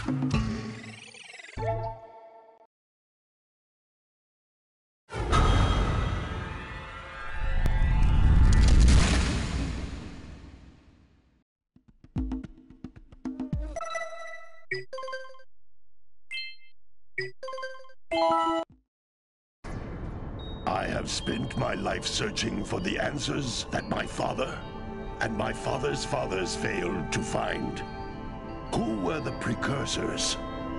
I have spent my life searching for the answers that my father and my father's fathers failed to find. Who were the precursors?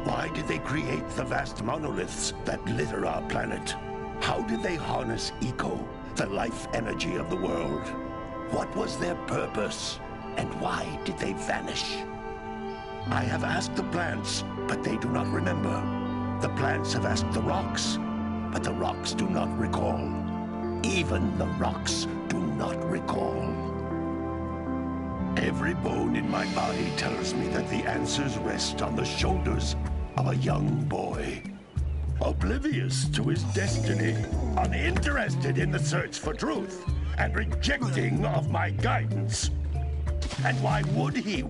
Why did they create the vast monoliths that litter our planet? How did they harness eco, the life energy of the world? What was their purpose? And why did they vanish? I have asked the plants, but they do not remember. The plants have asked the rocks, but the rocks do not recall. Even the rocks do not recall. Every bone in my body tells me that the answers rest on the shoulders of a young boy. Oblivious to his destiny, uninterested in the search for truth, and rejecting of my guidance. And why would he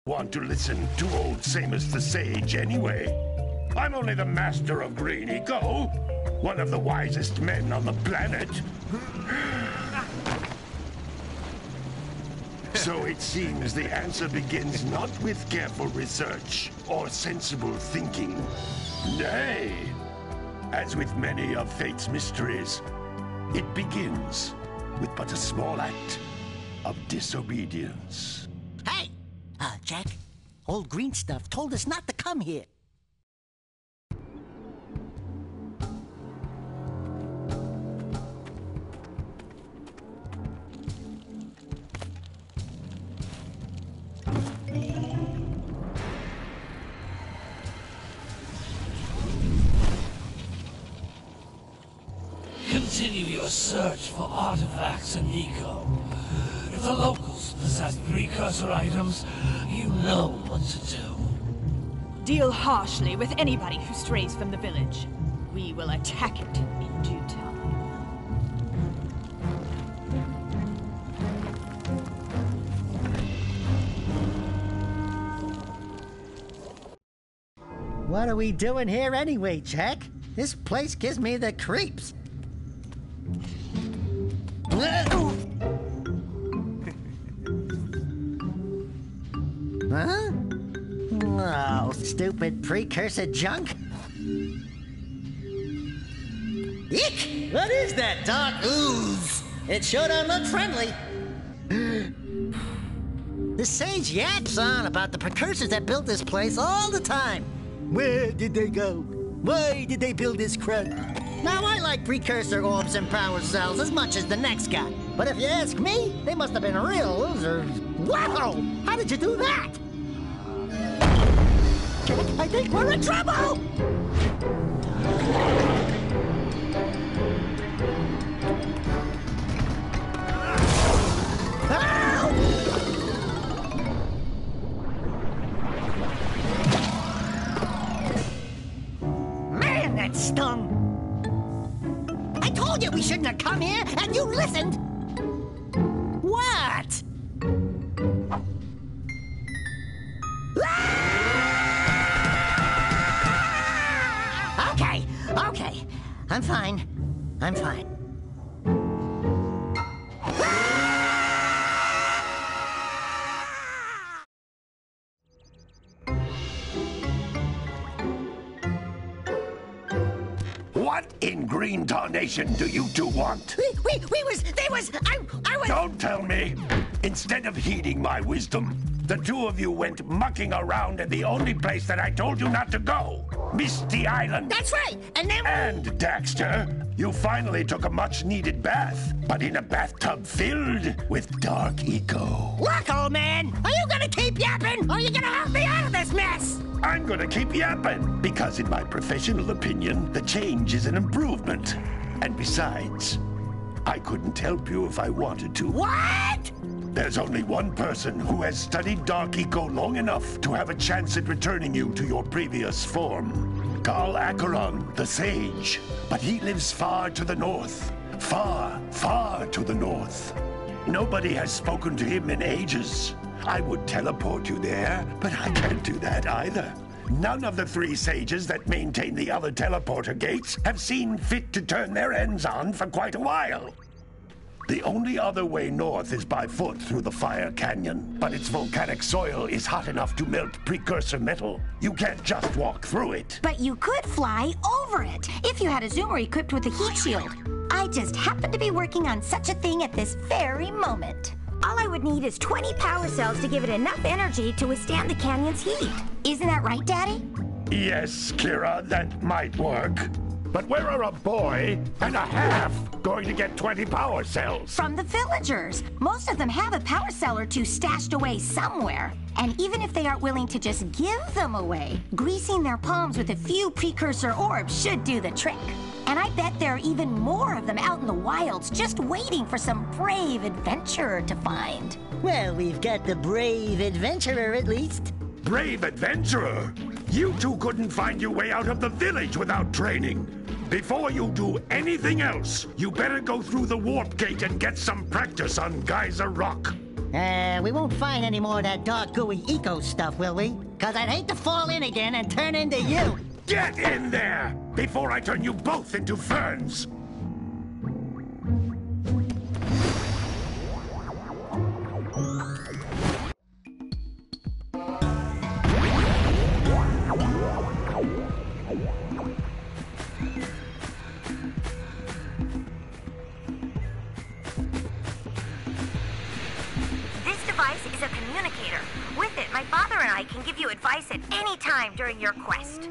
Want to listen to old Samus the Sage anyway? I'm only the master of Green Eco, one of the wisest men on the planet. So it seems the answer begins not with careful research or sensible thinking. Nay, as with many of fate's mysteries, it begins with but a small act of disobedience. Hey! Jack, old green stuff told us not to come here. Continue your search for artifacts in Eco. If the locals possess precursor items, you know what to do. Deal harshly with anybody who strays from the village. We will attack it in due time. What are we doing here anyway, Jack? This place gives me the creeps. Huh? Oh, stupid precursor junk. Eek! What is that dark ooze? It sure don't look friendly. The sage yaps on about the precursors that built this place all the time. Where did they go? Why did they build this crud? Now, I like precursor orbs and power cells as much as the next guy. But if you ask me, they must have been real losers. Wow! How did you do that? Jack, I think we're in trouble! Man, that stung! I told you we shouldn't have come here, and you listened! What? Okay. I'm fine. What in green tarnation do you two want? I was... Don't tell me! Instead of heeding my wisdom, the two of you went mucking around in the only place that I told you not to go, Misty Island. That's right, and then... And, Daxter, you finally took a much-needed bath, but in a bathtub filled with dark eco. Look, old man, are you gonna keep yapping, or are you gonna help me out of this mess? I'm gonna keep yapping, because in my professional opinion, the change is an improvement. And besides, I couldn't help you if I wanted to. What? There's only one person who has studied Dark Eco long enough to have a chance at returning you to your previous form. Carl Acheron, the Sage. But he lives far to the north. Far, far to the north. Nobody has spoken to him in ages. I would teleport you there, but I can't do that either. None of the three sages that maintain the other teleporter gates have seen fit to turn their ends on for quite a while. The only other way north is by foot through the Fire Canyon, but its volcanic soil is hot enough to melt precursor metal. You can't just walk through it. But you could fly over it, if you had a zoomer equipped with a heat shield. I just happen to be working on such a thing at this very moment. All I would need is 20 power cells to give it enough energy to withstand the canyon's heat. Isn't that right, Daddy? Yes, Kira, that might work. But where are a boy and a half going to get 20 power cells? From the villagers. Most of them have a power cell or two stashed away somewhere. And even if they aren't willing to just give them away, greasing their palms with a few precursor orbs should do the trick. And I bet there are even more of them out in the wilds just waiting for some brave adventurer to find. Well, we've got the brave adventurer at least. Brave adventurer? You two couldn't find your way out of the village without training. Before you do anything else, you better go through the warp gate and get some practice on Geyser Rock. We won't find any more of that dark gooey eco stuff, will we? Cause I'd hate to fall in again and turn into you. Get in there before I turn you both into ferns! Can give you advice at any time during your quest.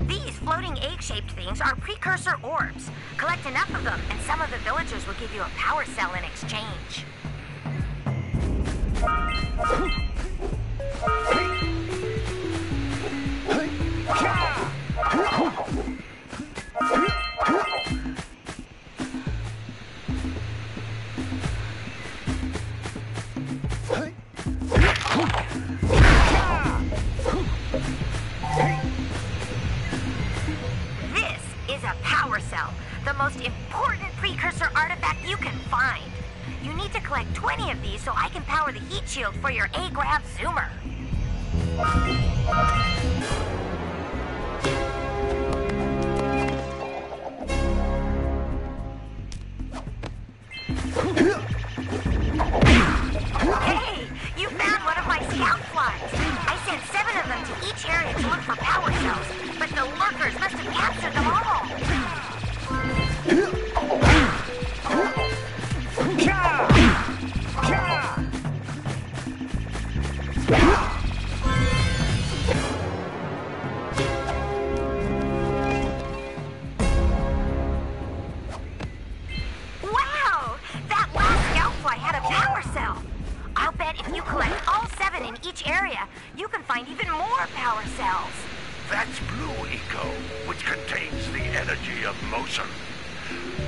These floating egg-shaped things are precursor orbs. Collect enough of them, and some of the villagers will give you a power cell in exchange. The most important precursor artifact you can find. You need to collect 20 of these so I can power the heat shield for your A-Grav Zoomer. Hey, you found one of my scout flies. I sent 7 of them to each area to look for power cells, but the lurkers must have captured them all. Wow! That last scoutfly had a power cell! I'll bet if you collect all 7 in each area, you can find even more power cells. That's Blue Eco, which contains the energy of motion.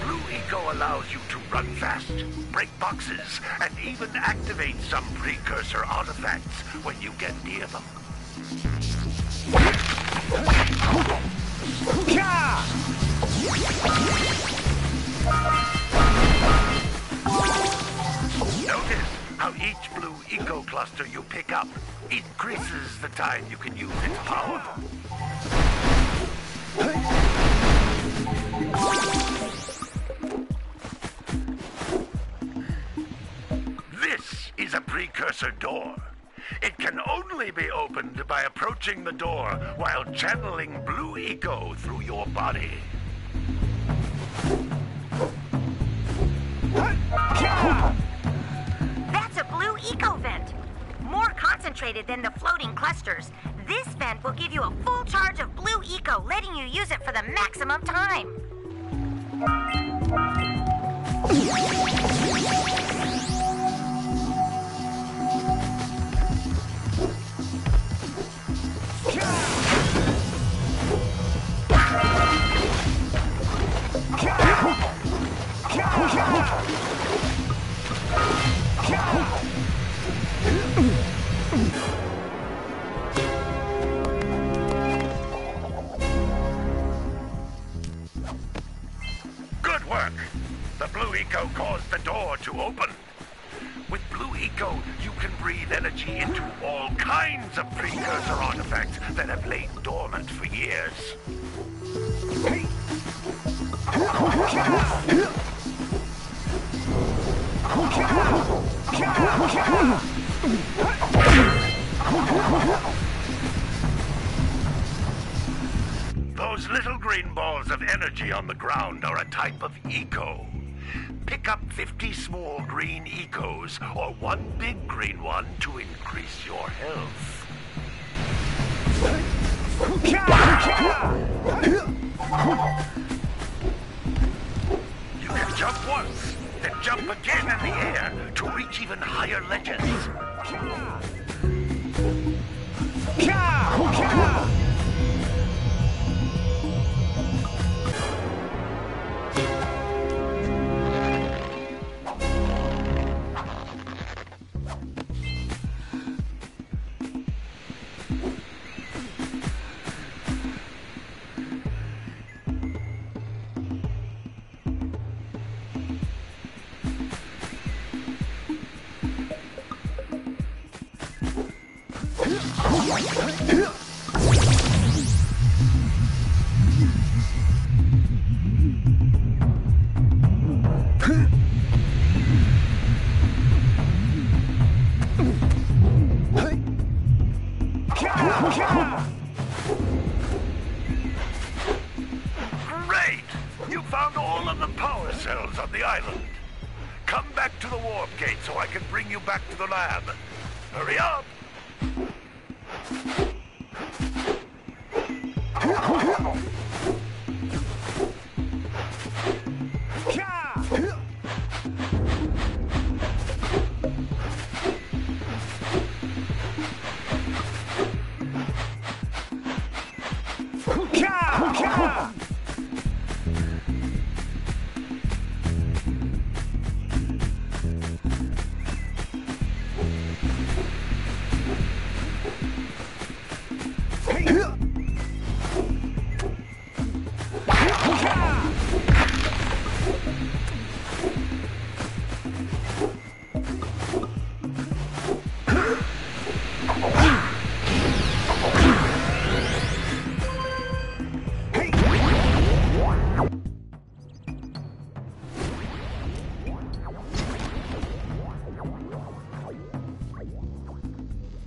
Blue Eco allows you to run fast, break boxes, and even activate some precursor artifacts when you get near them. Notice how each Blue Eco cluster you pick up increases the time you can use its power. This is a precursor door. It can only be opened by approaching the door while channeling Blue Eco through your body. That's a Blue Eco vent. More concentrated than the floating clusters. This vent will give you a full charge of Blue Eco, letting you use it for the maximum time. can breathe energy into all kinds of precursor artifacts that have lain dormant for years. Those little green balls of energy on the ground are a type of eco. Pick up 50 small green ecos or one big green one to increase your health. You can jump once, then jump again in the air to reach even higher ledges. Great! You found all of the power cells on the island. Come back to the warp gate so I can bring you back to the lab. Hurry up!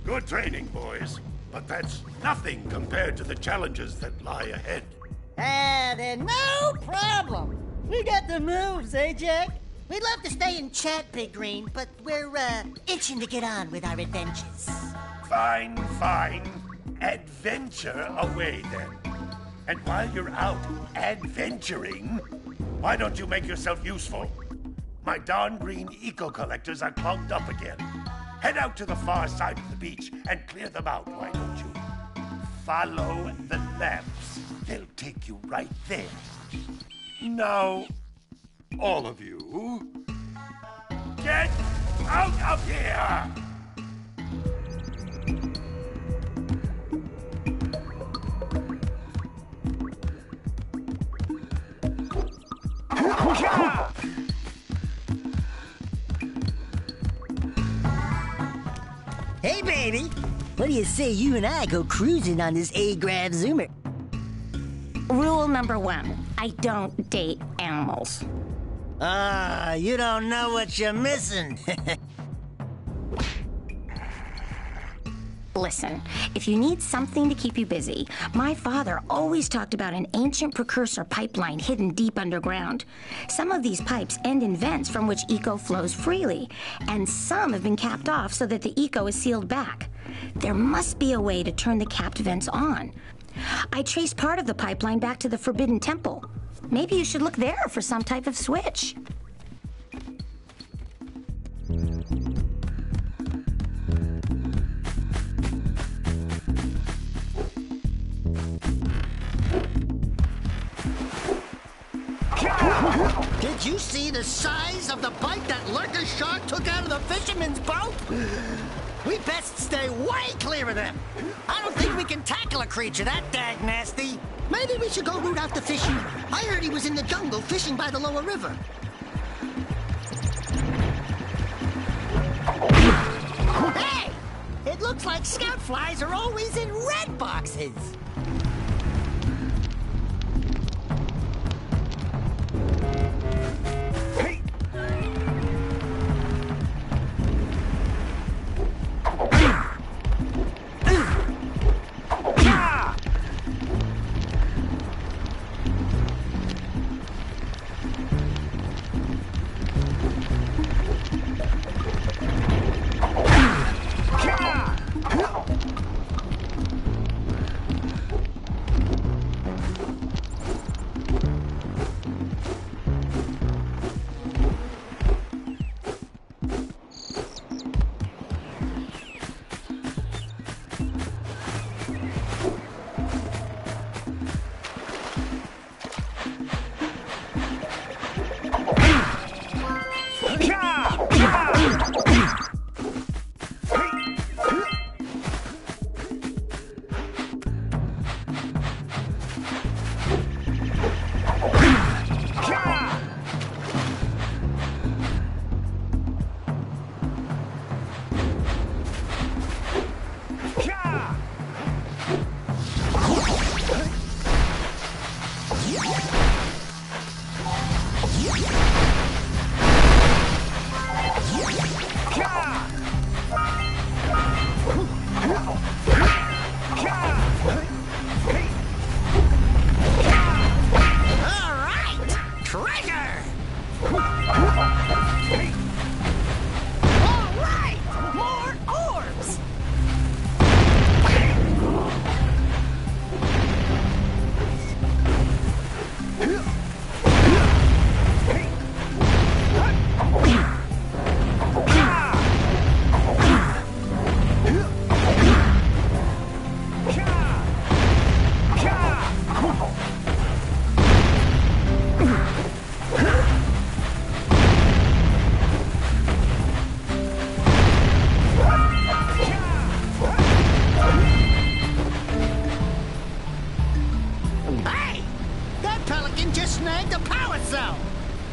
Good training, boys. But that's nothing compared to the challenges that lie ahead. Then no problem. We got the moves, eh, Jack? We'd love to stay and chat, Big Green, but we're, itching to get on with our adventures. Fine, fine. Adventure away, then. And while you're out adventuring, why don't you make yourself useful? My darn green eco-collectors are clogged up again. Head out to the far side of the beach and clear them out, why don't you? Follow the lamps. They'll take you right there. Now, all of you, get out of here! Hey, baby. What do you say you and I go cruising on this A-Grav Zoomer? Rule number 1, I don't date animals. You don't know what you're missing. Listen, if you need something to keep you busy, my father always talked about an ancient precursor pipeline hidden deep underground. Some of these pipes end in vents from which eco flows freely, and some have been capped off so that the eco is sealed back. There must be a way to turn the capped vents on. I traced part of the pipeline back to the Forbidden Temple. Maybe you should look there for some type of switch. Did you see the size of the bite that lurker shark took out of the fisherman's boat? We best stay way clear of them. I don't think we can tackle a creature that dag nasty. Maybe we should go root out the fishing. I heard he was in the jungle fishing by the lower river. like scout flies are always in red boxes.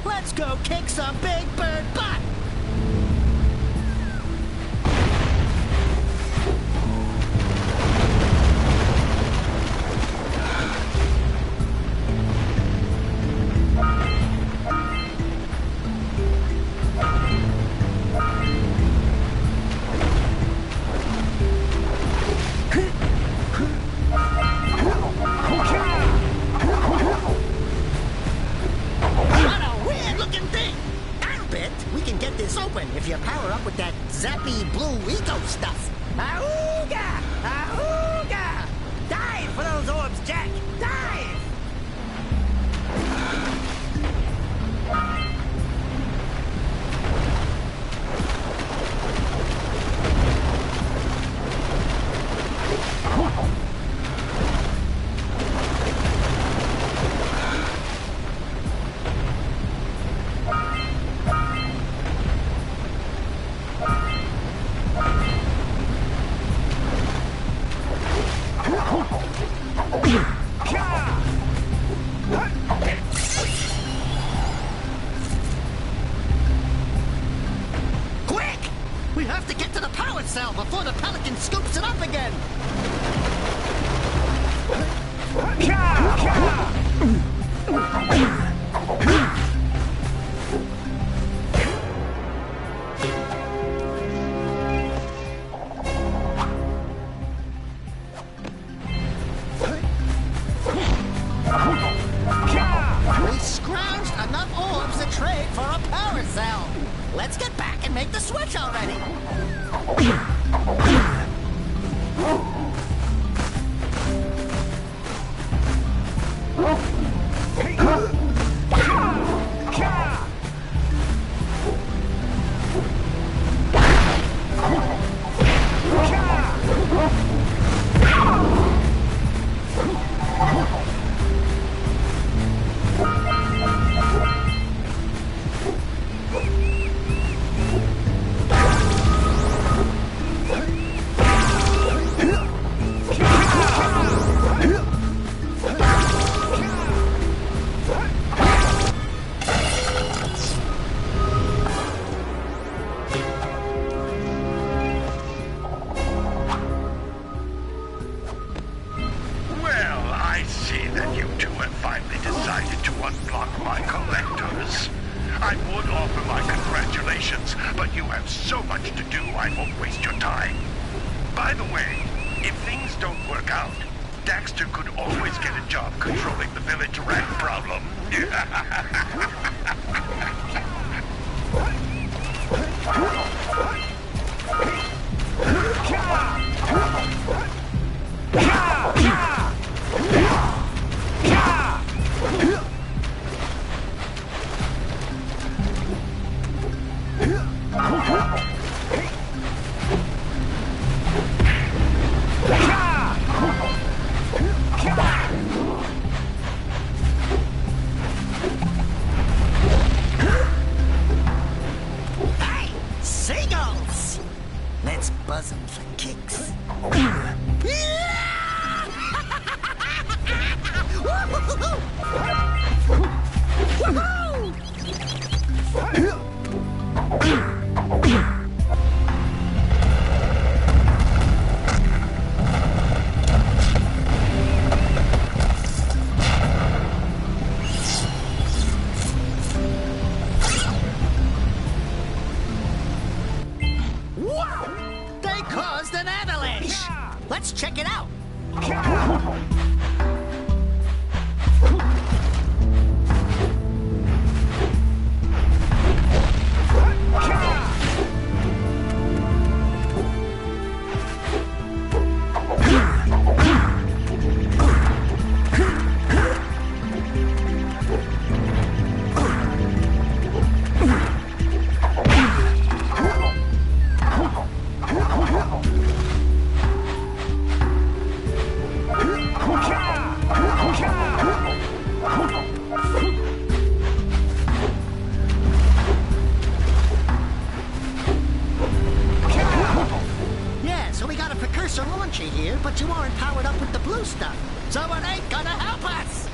Let's go kick some big bird butt! If you power up with that zappy blue eco stuff. Ahooga! Ahooga! Dive for those orbs, Jack! Dive! We have to get to the power cell before the Pelican scoops it up again! We scrounged enough orbs to trade for a power cell! Let's get back and make the switch already! unblock my collectors. I would offer my congratulations, but you have so much to do, I won't waste your time. By the way, if things don't work out, Daxter could always get a job controlling the village rat problem. Hey, seagulls! Let's buzz them for kicks. Whoa! They caused an avalanche! Let's check it out! Yeah, so we got a precursor launcher here, but you aren't powered up with the blue stuff, so it ain't gonna help us!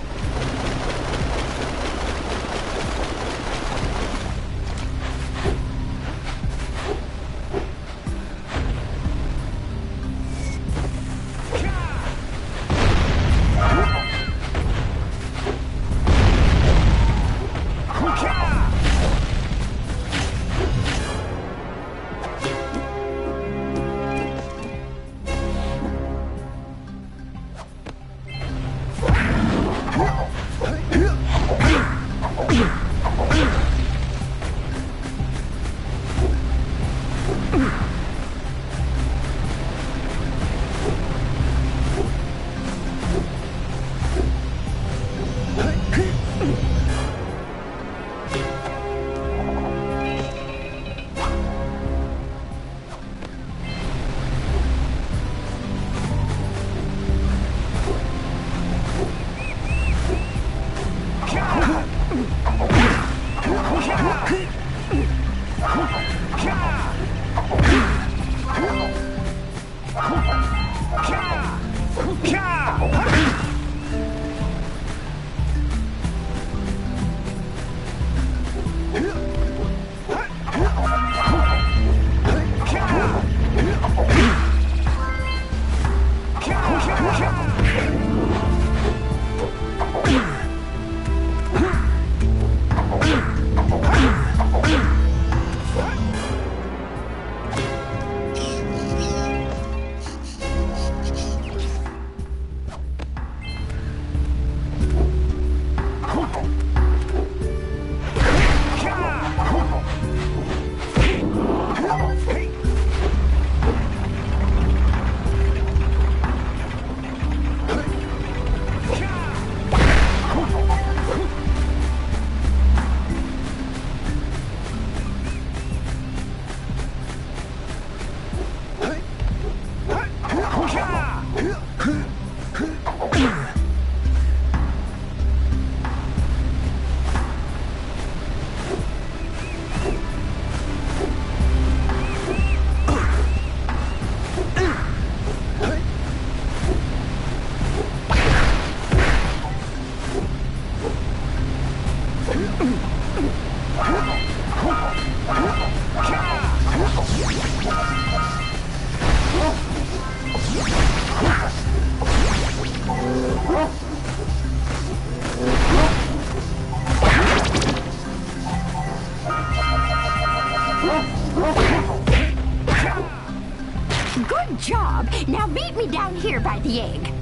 Good job. Now meet me down here by the egg.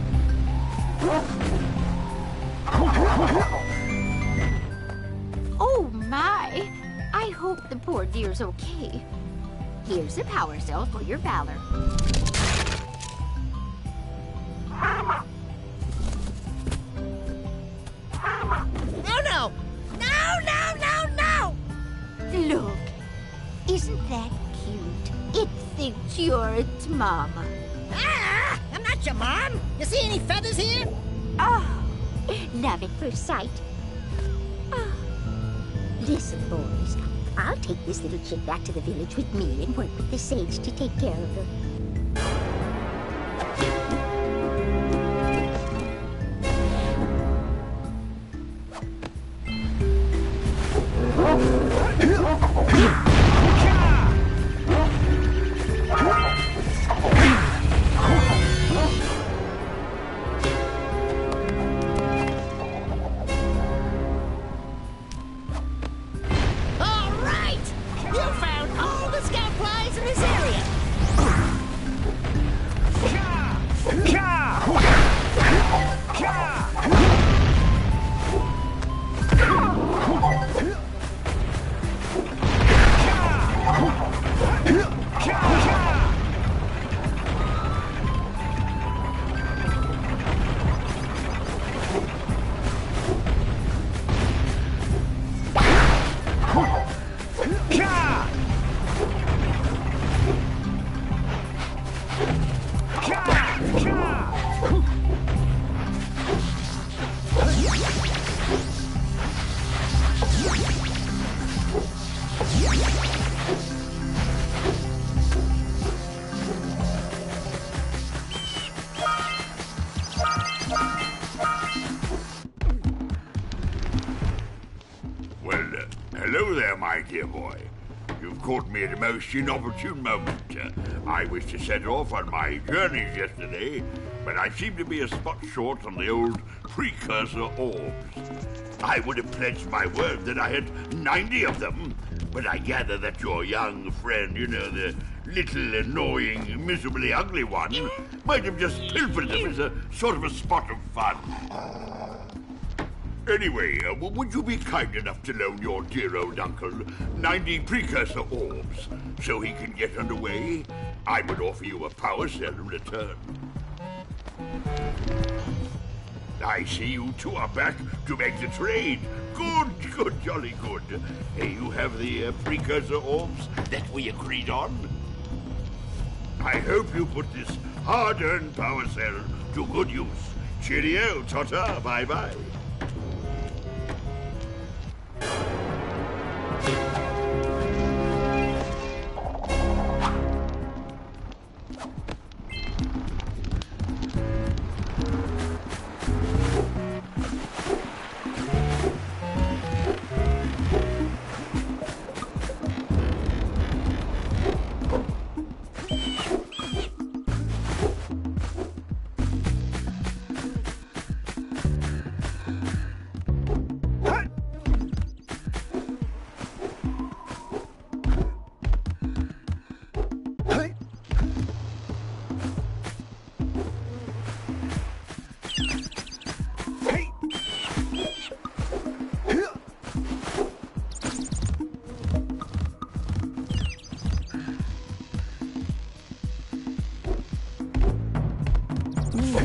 Oh my! I hope the poor deer's okay. Here's a power cell for your valor. Oh no! No, no, no, no! Look, isn't that cute? It thinks you're its mama. Ah! I'm not your mom! You see any feathers here? Oh, love at first sight. Oh. Listen, boys, I'll take this little chick back to the village with me and work with the sage to take care of her. All right! You found all the scout flies in this area! Well, hello there, my dear boy. You've caught me at a most inopportune moment. I was to set off on my journeys yesterday, but I seem to be a spot short on the old precursor orbs. I would have pledged my word that I had 90 of them, but I gather that your young friend, you know, the little annoying, miserably ugly one, might have just pilfered them as a sort of a spot of fun. Anyway, would you be kind enough to loan your dear old uncle 90 precursor orbs so he can get underway? I would offer you a power cell in return. I see you two are back to make the trade. Good, good, jolly good. You have the precursor orbs that we agreed on? I hope you put this hard-earned power cell to good use. Cheerio, ta-ta, bye-bye.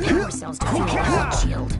Power cells to fuel the heat shield.